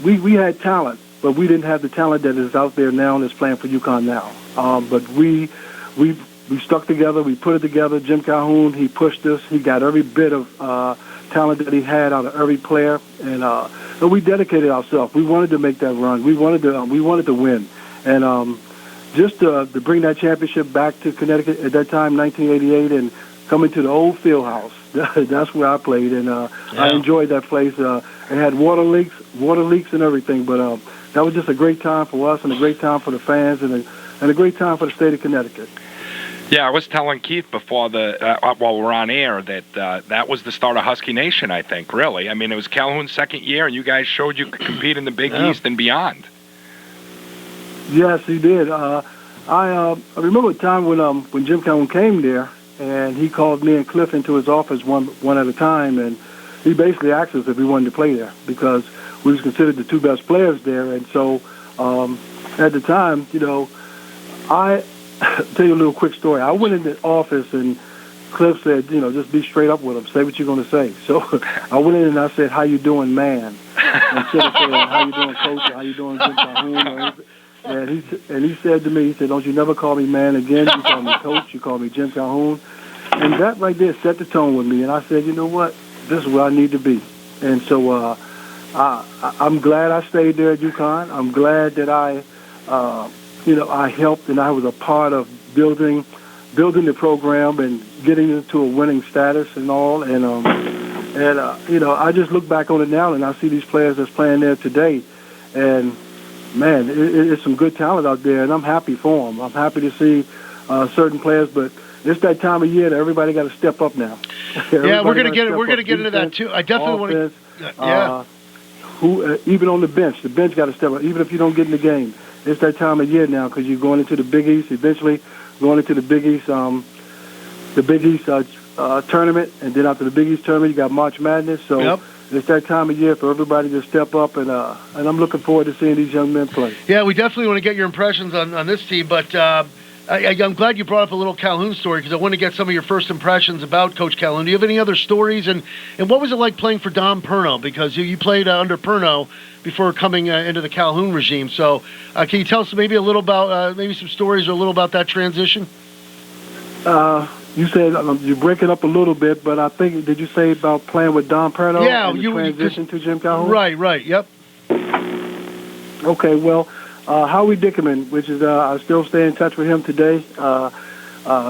we had talent, but we didn't have the talent that is out there now and is playing for UConn now. But we stuck together. We put it together. Jim Calhoun, he pushed us. He got every bit of talent that he had out of every player, and we dedicated ourselves. We wanted to make that run. We wanted to win, and just to bring that championship back to Connecticut at that time, 1988, and coming to the old field house. That's where I played, and I enjoyed that place. It had water leaks and everything, but that was just a great time for us, and a great time for the fans, and a great time for the state of Connecticut. Yeah, I was telling Keith before while we're on air that that was the start of Husky Nation, I think, really. I mean, it was Calhoun's second year, and you guys showed you could compete in the Big East and beyond. Yes, he did. I remember a time when Jim Calhoun came there, and he called me and Cliff into his office one at a time, and he basically asked us if we wanted to play there because we was considered the two best players there. And so at the time, you know, I'll tell you a little quick story. I went in the office and Cliff said, you know, just be straight up with him. Say what you're going to say. So I went in and I said, how you doing, man? Instead of saying, how you doing, coach? Or how you doing, Jim Calhoun? And he said to me, he said, don't you never call me man again. You call me coach. You call me Jim Calhoun. And that right there set the tone with me. And I said, you know what? This is where I need to be. And so I'm glad I stayed there at UConn. I'm glad that I helped and I was a part of building the program and getting it to a winning status and all. And I just look back on it now and I see these players that's playing there today. And, man, it's some good talent out there, and I'm happy for them. I'm happy to see certain players, but it's that time of year that everybody got to step up now. Yeah, we're gonna get into that too. I definitely want to. Yeah. Even on the bench got to step up. Even if you don't get in the game, it's that time of year now because you're going into the Big East. Eventually, going into the Big East tournament, and then after the Big East tournament, you got March Madness. So. Yep. It's that time of year for everybody to step up, and I'm looking forward to seeing these young men play. Yeah, we definitely want to get your impressions on this team, but I'm glad you brought up a little Calhoun story because I want to get some of your first impressions about Coach Calhoun. Do you have any other stories, and what was it like playing for Don Perno? Because you played under Perno before coming into the Calhoun regime. So can you tell us maybe a little about maybe some stories or a little about that transition? You said you're breaking up a little bit, but I think, did you say about playing with Don Perno and the transition to Jim Calhoun? Right, yep. Okay, well, Howie Dickerman, which is, I still stay in touch with him today.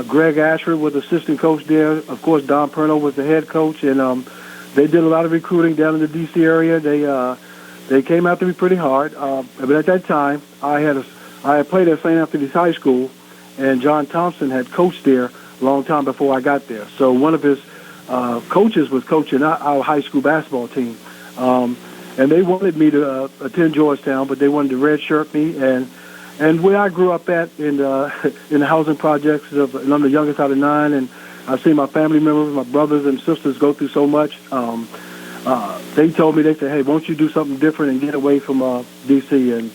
Greg Ashford was assistant coach there. Of course, Don Perno was the head coach, and they did a lot of recruiting down in the D.C. area. They came after me pretty hard. But at that time, I had played at St. Anthony's High School, and John Thompson had coached there a long time before I got there. So one of his coaches was coaching our high school basketball team. And they wanted me to attend Georgetown, but they wanted to redshirt me. And where I grew up at in the housing projects, and I'm the youngest out of 9, and I see my family members, my brothers and sisters go through so much. They told me, they said, hey, won't you do something different and get away from D.C.? And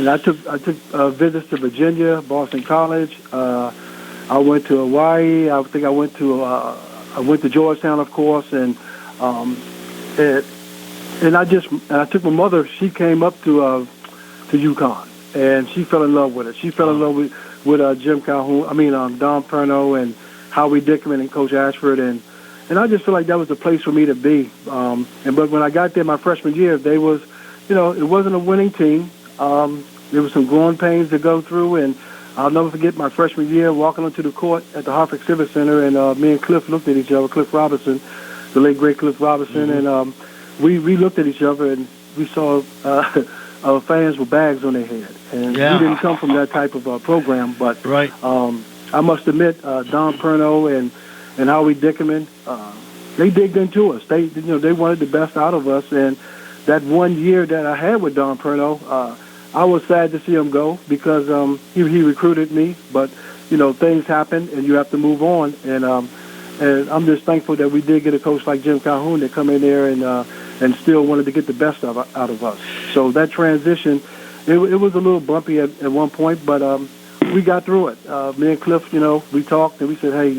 I took visits to Virginia, Boston College. I went to Hawaii. I think I went to Georgetown, of course, and I took my mother. She came up to UConn, and she fell in love with it. She fell in love with Jim Calhoun. Don Perno and Howie Dickerman and Coach Ashford, and I just feel like that was the place for me to be. But when I got there my freshman year, it wasn't a winning team. There were some growing pains to go through, and I'll never forget my freshman year walking onto the court at the Hartford Civic Center, and me and Cliff looked at each other, Cliff Robinson, the late, great Cliff Robinson, and we looked at each other, and we saw our fans with bags on their head. And we didn't come from that type of program, but I must admit, Don Perno and Howie Dickerman, they digged into us. They wanted the best out of us, and that 1 year that I had with Don Perno, I was sad to see him go because he recruited me, but things happen and you have to move on. And I'm just thankful that we did get a coach like Jim Calhoun that come in there and still wanted to get the best out of us. So that transition, it was a little bumpy at one point, but we got through it. Me and Cliff, we talked and we said, hey,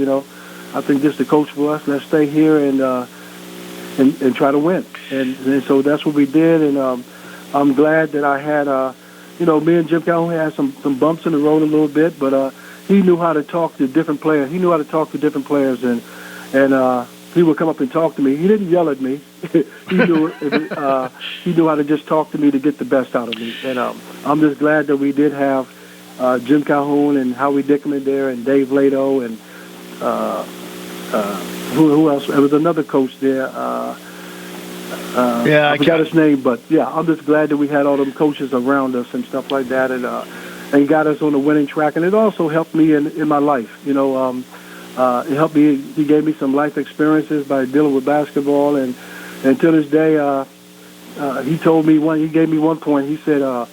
I think this is the coach for us. Let's stay here and try to win. And so that's what we did. And I'm glad that I had, me and Jim Calhoun had some bumps in the road a little bit, but he knew how to talk to different players. He knew how to talk to different players, and he would come up and talk to me. He didn't yell at me. he knew how to just talk to me to get the best out of me. And I'm just glad that we did have Jim Calhoun and Howie Dickerman there, and Dave Lato, and who else? There was another coach there. I forgot his name, but I'm just glad that we had all them coaches around us and stuff like that, and got us on the winning track. And it also helped me in my life. It helped me. He gave me some life experiences by dealing with basketball, and to this day, he told me he gave me one point. He said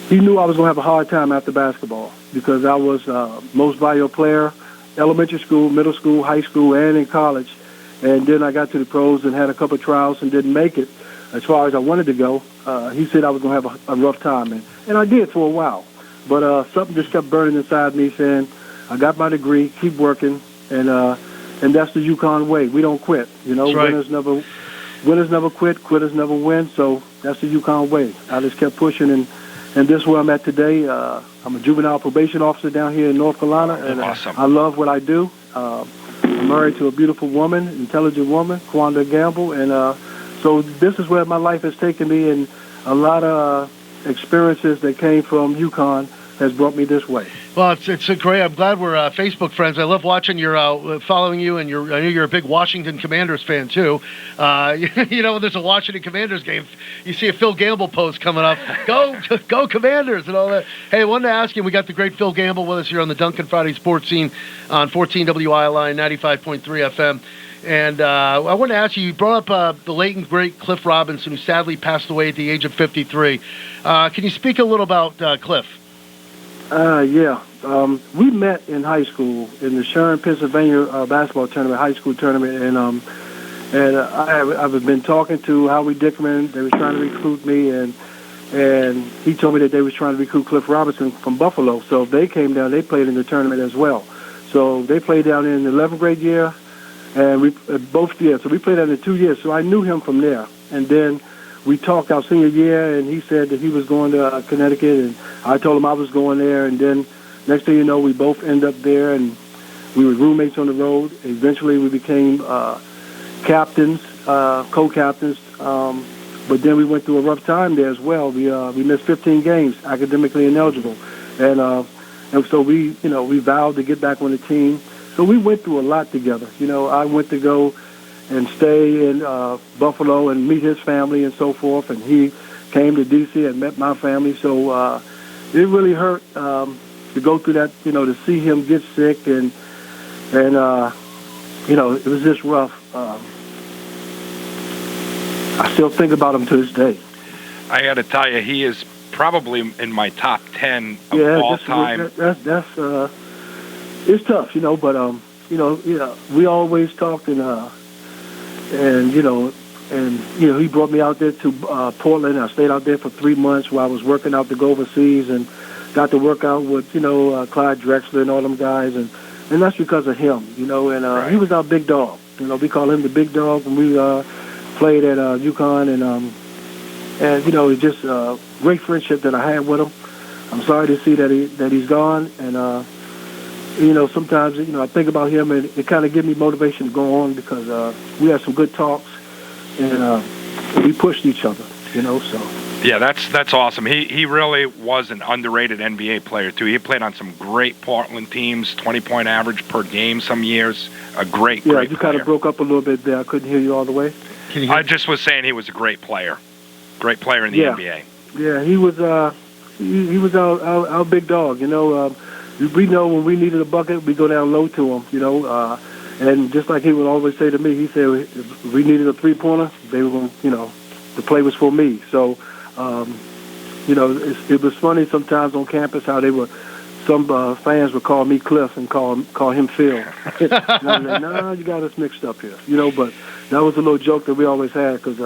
he knew I was going to have a hard time after basketball because I was most valuable player, elementary school, middle school, high school, and in college. And then I got to the pros and had a couple of trials and didn't make it as far as I wanted to go. He said I was going to have a rough time, and I did for a while. But something just kept burning inside me, saying, I got my degree, keep working, and that's the UConn way. We don't quit. That's right. Winners never quit, quitters never win, so that's the UConn way. I just kept pushing, and this is where I'm at today. I'm a juvenile probation officer down here in North Carolina, and awesome. I love what I do. I'm married to a beautiful woman, intelligent woman, Kwanda Gamble, and so this is where my life has taken me, and a lot of experiences that came from UConn has brought me this way. Well, it's great. I'm glad we're Facebook friends. I love watching your following you, and I know you're a big Washington Commanders fan too. When there's a Washington Commanders game, you see a Phil Gamble post coming up. Go Commanders and all that. Hey, I wanted to ask you. We got the great Phil Gamble with us here on the Duncan Friday Sports Scene on 14 WILI 95.3 FM. And I wanted to ask you. You brought up the late and great Cliff Robinson, who sadly passed away at the age of 53. Can you speak a little about Cliff? We met in high school in the Sharon, Pennsylvania basketball tournament, high school tournament, and I've been talking to Howie Dickerman. They was trying to recruit me, and he told me that they was trying to recruit Cliff Robinson from Buffalo. So they came down. They played in the tournament as well. So they played down in the 11th grade year, and we both years. So we played down in 2 years. So I knew him from there, and then we talked our senior year, and he said that he was going to Connecticut, and I told him I was going there. And then next thing you know, we both end up there, and we were roommates on the road. Eventually, we became captains, co-captains. But then we went through a rough time there as well. We missed 15 games, academically ineligible, and so we vowed to get back on the team. So we went through a lot together. I went to go and stay in Buffalo and meet his family and so forth. And he came to D.C. and met my family. So it really hurt to go through that, to see him get sick. And it was just rough. I still think about him to this day. I got to tell you, he is probably in my top 10 of all time. It's tough, but we always talked, and he brought me out there to Portland. I stayed out there for 3 months while I was working out to go overseas, and got to work out with Clyde Drexler and all them guys, and that's because of him, and he was our big dog. We call him the big dog when we played at UConn, and it's just a great friendship that I had with him. I'm sorry to see that he's gone, and sometimes I think about him, and it kind of gives me motivation to go on because we had some good talks, and we pushed each other, so. Yeah, that's awesome. He really was an underrated NBA player too. He played on some great Portland teams, 20-point average per game some years. A great you player. kind of broke up a little bit there. I couldn't hear you all the way. I just was saying he was a great player in the NBA. Yeah, he was. He was our big dog. You know, we know when we needed a bucket, we go down low to him. You know, and just like he would always say to me, he said if we needed a 3-pointer, they were going. You know, the play was for me. So, you know, it was funny sometimes on campus how they were. Some fans would call me Cliff and call him Phil. And I was like, no, you got us mixed up here. You know, but that was a little joke that we always had because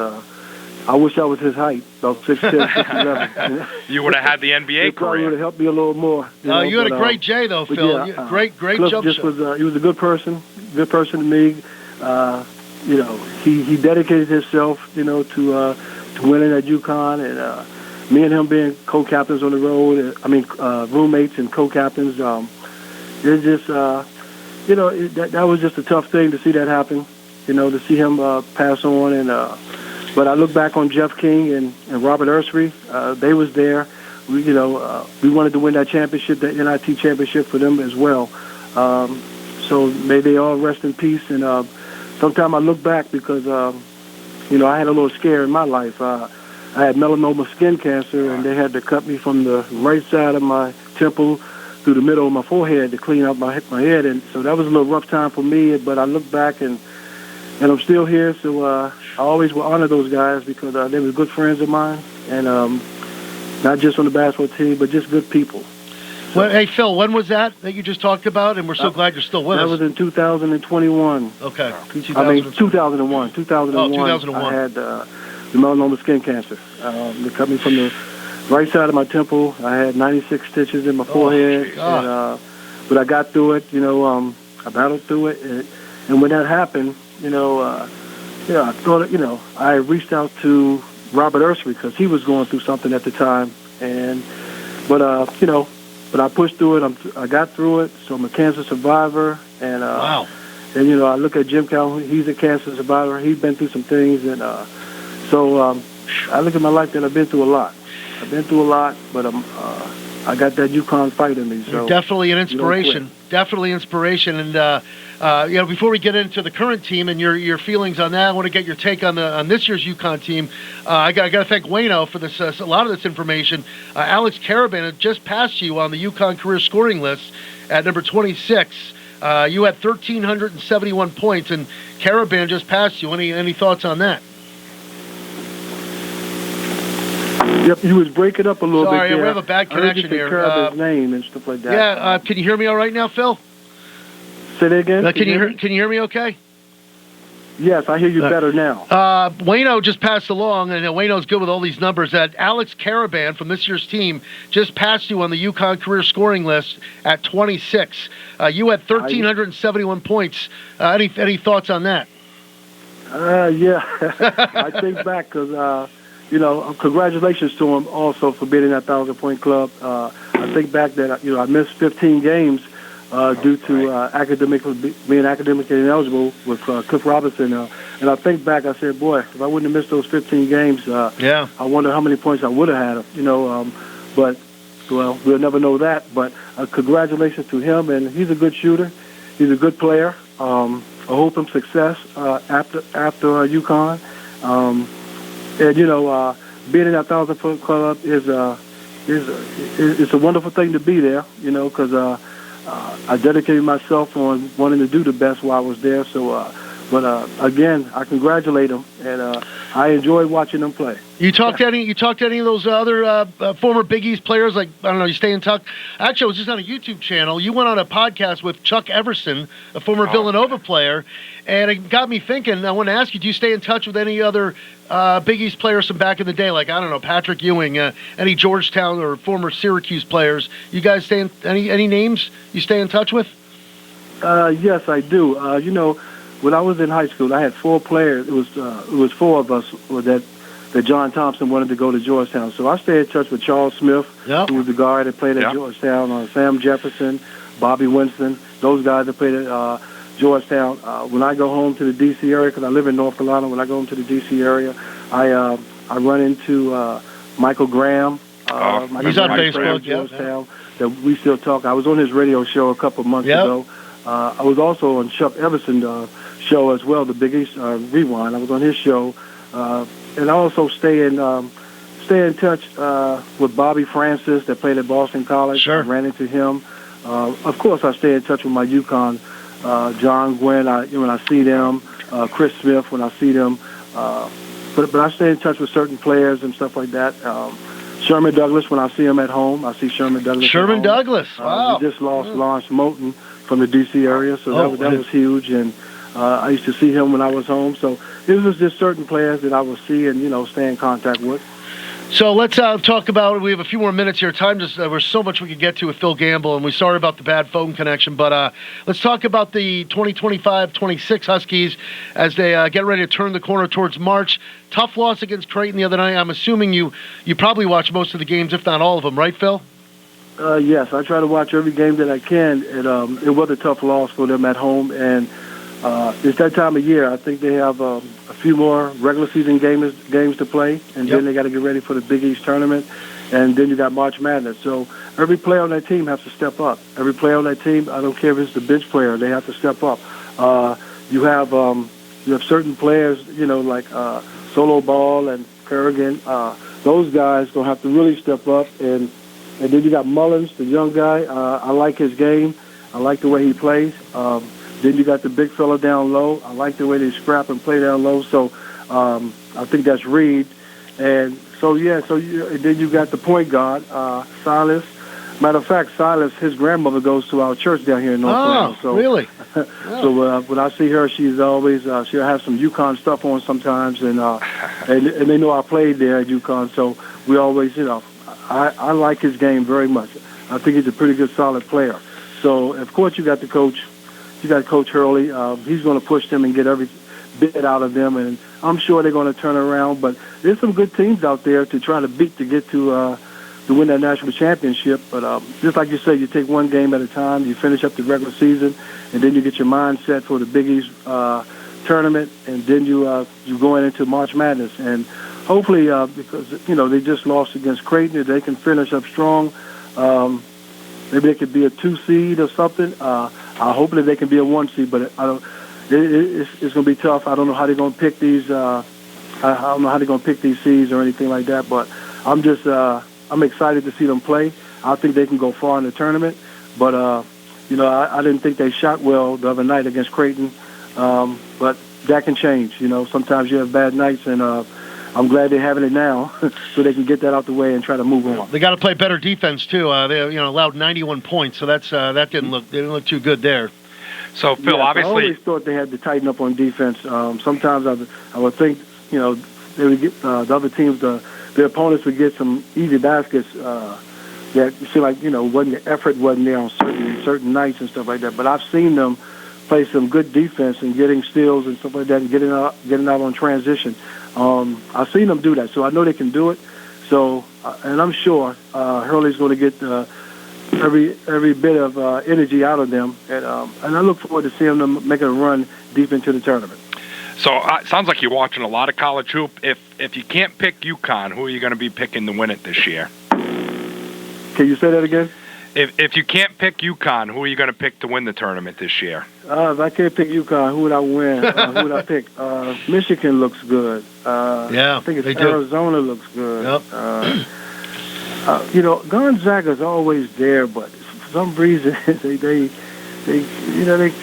I wish I was his height, about 6'10", 6'11". You would have had the NBA probably career. would have helped me a little more. You had a great J, though, Phil. Yeah, great Cliff jump just shot. he was a good person to me. You know, he dedicated himself, you know, to winning at UConn, and me and him being co-captains on the road. Roommates and co-captains. It's just, you know, that was just a tough thing to see that happen. You know, to see him pass on, and but I look back on Jeff King and Robert Ursary. They was there. We wanted to win that championship, that NIT championship for them as well. So may they all rest in peace. And sometimes I look back because, you know, I had a little scare in my life. I had melanoma skin cancer, and they had to cut me from the right side of my temple through the middle of my forehead to clean up my head. And so that was a little rough time for me, but I look back and I'm still here. So I always will honor those guys because they were good friends of mine, and not just on the basketball team, but just good people. Well, hey, Phil, when was that you just talked about? And we're so glad you're still with us. That was in 2021. Okay. 2001. 2001. 2001. I had the melanoma skin cancer. They cut me from the right side of my temple. I had 96 stitches in my forehead. But I got through it. You know, I battled through it. And when that happened, you know, I thought, you know, I reached out to Robert Ursary because he was going through something at the time. But you know, but I pushed through it. I got through it. So I'm a cancer survivor. And wow. And you know, I look at Jim Calhoun. He's a cancer survivor. He's been through some things, and so I look at my life that I've been through a lot. But I got that UConn fight in me. So you're definitely an inspiration. Definitely inspiration. And you know, before we get into the current team and your feelings on that, I want to get your take on this year's UConn team. I got to thank Wayno for this. A lot of this information. Alex Caravan had just passed you on the UConn career scoring list at number 26. You had 1,371 points, and Caravan just passed you. Any thoughts on that? Yep, he was breaking up a little bit. Sorry, we have a bad connection here. Caravan's name and stuff like that. Yeah, can you hear me all right now, Phil? Say that again. Can you hear me okay? Yes, I hear you better now. Wayno just passed along, and Wayno's good with all these numbers, that Alex Caravan from this year's team just passed you on the UConn career scoring list at 26. You had 1,371 points. Any thoughts on that? Yeah. I think back because, you know, congratulations to him also for being in that 1,000-point club. I think back that, you know, I missed 15 games due to being academically ineligible with Cliff Robinson. And I think back, I said, boy, if I wouldn't have missed those 15 games, I wonder how many points I would have had. You know, but, well, we'll never know that. But congratulations to him, and he's a good shooter. He's a good player. I hope him success after UConn. And, you know, being in that 1,000-foot club is a wonderful thing to be there, you know, because I dedicated myself on wanting to do the best while I was there. So, but again, I congratulate them, and I enjoy watching them play. You talked to any of those other former Big East players? Like, I don't know, you stay in touch. Actually, I was just on a YouTube channel. You went on a podcast with Chuck Everson, a former Villanova player, and it got me thinking. I want to ask you: do you stay in touch with any other Big East players from back in the day? Like, I don't know, Patrick Ewing, any Georgetown or former Syracuse players? You guys stay in any names you stay in touch with? Yes, I do. You know, when I was in high school, I had 4 players. It was 4 of us that John Thompson wanted to go to Georgetown. So I stayed in touch with Charles Smith, who was the guard that played at Georgetown, Sam Jefferson, Bobby Winston, those guys that played at Georgetown. When I go home to the D.C. area, because I live in North Carolina, when I go home to the D.C. area, I run into Michael Graham. He's on Facebook, Georgetown, that we still talk. I was on his radio show a couple of months ago. I was also on Chuck Everson's show as well, the Big East Rewind. I was on his show, and I also stay in touch with Bobby Francis that played at Boston College. Sure. I ran into him. Of course, I stay in touch with my UConn, John Gwynn. When I see them, Chris Smith when I see them. But I stay in touch with certain players and stuff like that. Sherman Douglas, when I see him at home, I see Sherman Douglas. Sherman Douglas, wow. We just lost Lawrence Moulton from the D.C. area, so that was huge. And I used to see him when I was home. So it was just certain players that I would see and, stay in contact with. So let's talk about, we have a few more minutes here. Time just, there's so much we could get to with Phil Gamble, and we're sorry about the bad phone connection, but let's talk about the 2025-26 Huskies as they get ready to turn the corner towards March. Tough loss against Creighton the other night. I'm assuming you probably watch most of the games, if not all of them, right, Phil? Yes, I try to watch every game that I can. It was a tough loss for them at home, and it's that time of year. I think they have a few more regular season games to play, and then they got to get ready for the Big East tournament, and then you got March Madness. So every player on that team has to step up. Every player on that team, I don't care if it's the bench player, they have to step up. You have certain players, like Solo Ball and Kerrigan. Those guys gonna have to really step up, and then you got Mullins, the young guy. I like his game. I like the way he plays. Then you got the big fella down low. I like the way they scrap and play down low. So I think that's Reed. And so, then you got the point guard, Silas. Matter of fact, Silas, his grandmother goes to our church down here in North Carolina. So, really? So when I see her, she's always, she'll have some UConn stuff on sometimes. And they know I played there at UConn. So we always, I like his game very much. I think he's a pretty good, solid player. So, of course, you got the coach. You got Coach Hurley. He's going to push them and get every bit out of them, and I'm sure they're going to turn around. But there's some good teams out there to try to beat to get to win that national championship. But just like you said, you take one game at a time. You finish up the regular season, and then you get your mind set for the Big East tournament, and then you go into March Madness. And hopefully, because they just lost against Creighton, if they can finish up strong, maybe they could be a 2 seed or something. Hopefully they can be a 1 seed, but I don't. It's going to be tough. I don't know how they're going to pick these. I don't know how they're going to pick these seeds or anything like that. But I'm just I'm excited to see them play. I think they can go far in the tournament. But I didn't think they shot well the other night against Creighton. But that can change. Sometimes you have bad nights, and I'm glad they're having it now, so they can get that out the way and try to move on. They got to play better defense too. They allowed 91 points, so that didn't look too good there. So Phil, obviously, I always thought they had to tighten up on defense. Sometimes I would think they would get the other teams, the opponents would get some easy baskets. That you see, like wasn't the effort wasn't there on certain nights and stuff like that. But I've seen them play some good defense and getting steals and stuff like that, and getting out on transition. I've seen them do that, so I know they can do it. So, and I'm sure Hurley's going to get every bit of energy out of them, and I look forward to seeing them make a run deep into the tournament. So it sounds like you're watching a lot of college hoop. If you can't pick UConn, who are you going to be picking to win it this year? Can you say that again? If you can't pick UConn, who are you going to pick to win the tournament this year? If I can't pick UConn, who would I win? Who would I pick? Michigan looks good. I think it's Arizona looks good. Yep. Gonzaga's always there, but for some reason they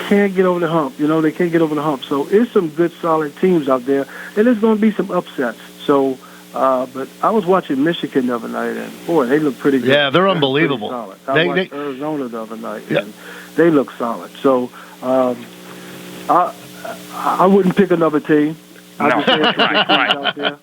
can't get over the hump. They can't get over the hump. So it's some good, solid teams out there, and there's going to be some upsets. So. But I was watching Michigan the other night, and boy, they look pretty good. Yeah, they're unbelievable. Solid. I watched Arizona the other night, and they look solid. So I wouldn't pick another team. Right.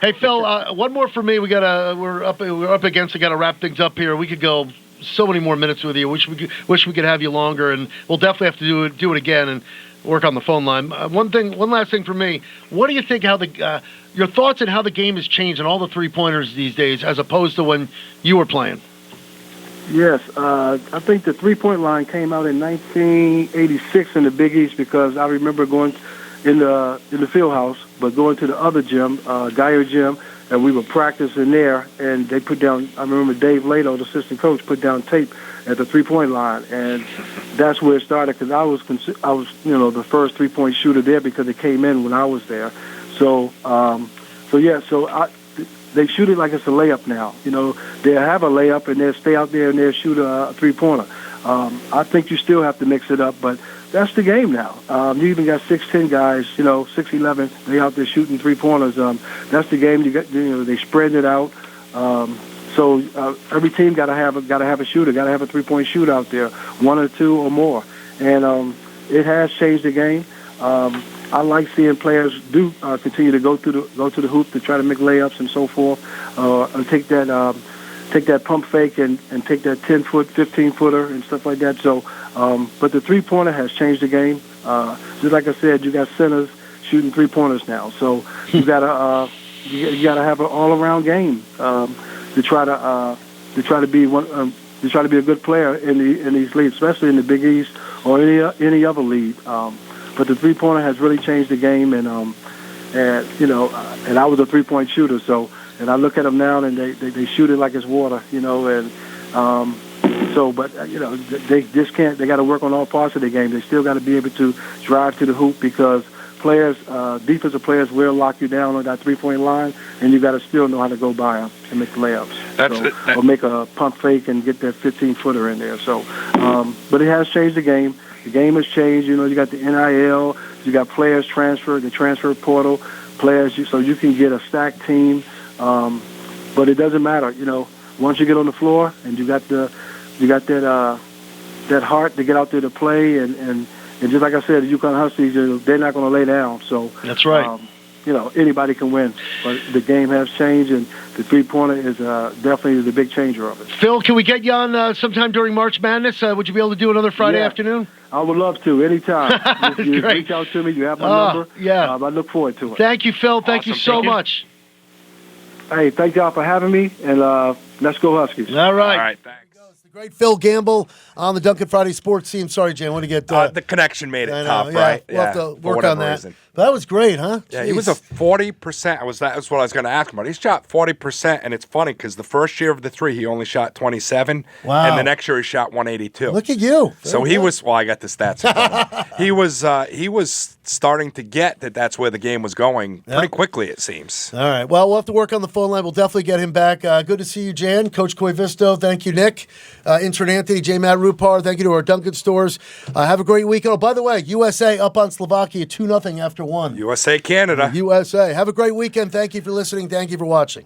Hey Phil, one more for me. We're up against it. Got to wrap things up here. We could go so many more minutes with you. Wish we could have you longer, and we'll definitely have to do it again and work on the phone line. One last thing for me. What do you think? Your thoughts on how the game has changed and all the 3-pointers these days, as opposed to when you were playing? Yes, I think the 3-point line came out in 1986 in the Big East, because I remember going in the field house, but going to the other gym, Geyer Gym. and we would practice in there, and they put down. I remember Dave Lato, the assistant coach, put down tape at the 3-point line, and that's where it started. Because I was the first 3-point shooter there because it came in when I was there. So they shoot it like it's a layup now. They'll have a layup and they'll stay out there and they'll shoot a 3-pointer. I think you still have to mix it up, but that's the game now. You even got 6'10" guys, 6'11", they out there shooting 3-pointers. That's the game. You got, they spread it out. So every team got to have a shooter, got to have a 3-point shooter out there, 1 or 2 or more. And it has changed the game. I like seeing players continue to go to the hoop to try to make layups and so forth, and take that pump fake and take that 10-foot, 15-footer and stuff like that. So, but the 3-pointer has changed the game. Just like I said, you got centers shooting 3-pointers now. So you gotta have an all-around game to try to be a good player in these leagues, especially in the Big East or any other league. But the 3-pointer has really changed the game, and I was a 3-point shooter, so. And I look at them now, and they shoot it like it's water, and but they just can't. They got to work on all parts of the game. They still got to be able to drive to the hoop because defensive players will lock you down on that 3-point line, and you got to still know how to go by them and make layups, or make a pump fake and get that 15-footer in there. So, but it has changed the game. The game has changed. You got the NIL, you got players transfer, the transfer portal, players, so you can get a stacked team. But it doesn't matter, once you get on the floor and you got that heart to get out there to play, and just like I said, the UConn Huskies, they're not going to lay down. So that's right. Anybody can win, but the game has changed, and the 3-pointer is definitely the big changer of it. Phil, can we get you on sometime during March Madness? Would you be able to do another Friday afternoon? I would love to, anytime. You reach out to me, you have my number. Yeah. I look forward to it. Thank you, Phil. Thank you so much. Hey, thank y'all for having me, and let's go Huskies. All right. All right, thanks. The great Phil Gamble on the Duncan Friday Sports team. Sorry, Jan, I want to get... the connection made it tough, right? We'll have to for work on that. reason. But that was great, huh? Yeah, he was a 40%. That was what I was going to ask him about. He shot 40%, and it's funny because the first year of the 3, he only shot 27. Wow. And the next year, he shot 182. Look at you. So he was, I got the stats in front of me. He was starting to get that's where the game was going pretty quickly, it seems. All right. Well, we'll have to work on the phone line. We'll definitely get him back. Good to see you, Jan. Coach Koivisto. Thank you, Nick. Intern Anthony, J. Matt Rupar. Thank you to our Duncan stores. Have a great weekend. Oh, by the way, USA up on Slovakia 2-0 after 1. USA, Canada. USA. Have a great weekend. Thank you for listening. Thank you for watching.